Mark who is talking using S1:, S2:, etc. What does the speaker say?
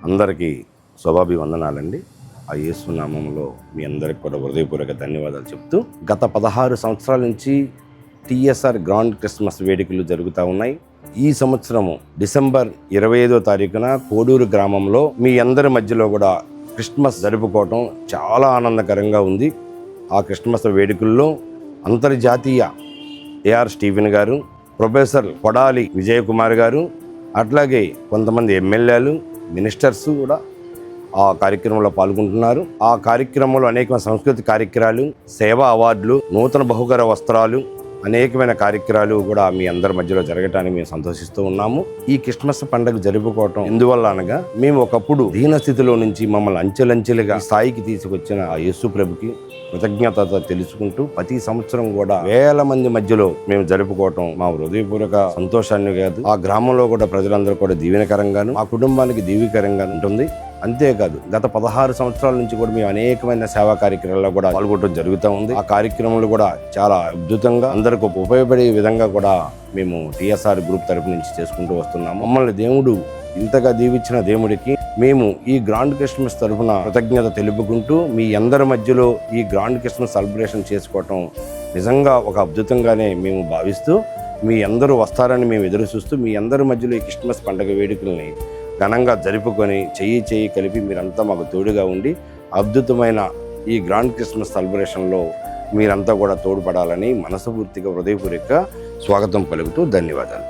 S1: అందరికీ శుభాభివందనాలండి. ఆ యేసు నామములో మీ అందరికి కూడా హృదయపూర్వక ధన్యవాదాలు చెప్తూ, గత 16 సంవత్సరాల నుంచి టీఎస్ఆర్ గ్రాండ్ క్రిస్మస్ వేడుకలు జరుగుతూ ఉన్నాయి. ఈ సంవత్సరము డిసెంబర్ 25వ తారీఖున కోడూరు గ్రామంలో మీ అందరి మధ్యలో కూడా క్రిస్మస్ జరుపుకోవటం చాలా ఆనందకరంగా ఉంది. ఆ క్రిస్మస్ వేడుకల్లో అంతర్జాతీయ ఏఆర్ స్టీఫెన్ గారు, ప్రొఫెసర్ కొడాలి విజయకుమార్ గారు, అట్లాగే కొంతమంది ఎమ్మెల్యేలు, మినిస్టర్స్ కూడా ఆ కార్యక్రమంలో పాల్గొంటున్నారు. ఆ కార్యక్రమంలో అనేక సాంస్కృతిక కార్యక్రమాలు, సేవా అవార్డులు, నూతన బహుకర వస్త్రాలు, అనేకమైన కార్యక్రమాలు కూడా మీ అందరి మధ్యలో జరగటానికి మేము సంతోషిస్తూ ఉన్నాము. ఈ క్రిస్మస్ పండుగ జరుపుకోవటం ఎందువల్ల అనగా, మేము ఒకప్పుడు దీనస్థితిలో నుంచి మమ్మల్ని అంచెలంచెలుగా స్థాయికి తీసుకొచ్చిన ఆ యేసు ప్రభుకి కృతజ్ఞత తెలుసుకుంటూ ప్రతి సంవత్సరం కూడా వేల మంది మధ్యలో మేము జరుపుకోవటం మా హృదయపూర్వక సంతోషాన్ని కాదు, ఆ గ్రామంలో కూడా ప్రజలందరూ కూడా దీవెనకరంగాను, మా కుటుంబానికి దీవెనకరంగా ఉంటుంది. అంతేకాదు, గత 16 సంవత్సరాల నుంచి కూడా మేము అనేకమైన సేవా కార్యక్రమాల్లో కూడా పాల్గొనడం జరుగుతూ ఉంది. ఆ కార్యక్రమాలు కూడా చాలా అద్భుతంగా అందరికి ఉపయోగపడే విధంగా కూడా మేము టీఎస్ఆర్ గ్రూప్ తరపు నుంచి చేసుకుంటూ వస్తున్నాము. మమ్మల్ని దేవుడు ఇంతగా దీవించిన దేవుడికి మేము ఈ గ్రాండ్ క్రిస్మస్ తరఫున కృతజ్ఞత తెలుపుకుంటూ, మీ అందరి మధ్యలో ఈ గ్రాండ్ క్రిస్మస్ సెలబ్రేషన్ చేసుకోవటం నిజంగా ఒక అద్భుతంగానే మేము భావిస్తూ, మీ అందరూ వస్తారని మేము ఎదురు చూస్తూ, మీ అందరి మధ్యలో ఈ క్రిస్మస్ పండుగ వేడుకల్ని ఘనంగా జరుపుకొని చెయ్యి కలిపి మీరంతా మాకు తోడుగా ఉండి అద్భుతమైన ఈ గ్రాండ్ క్రిస్మస్ సెలబ్రేషన్లో మీరంతా కూడా తోడ్పడాలని మనస్ఫూర్తిగా హృదయపూర్వక స్వాగతం పలుకుతూ ధన్యవాదాలు.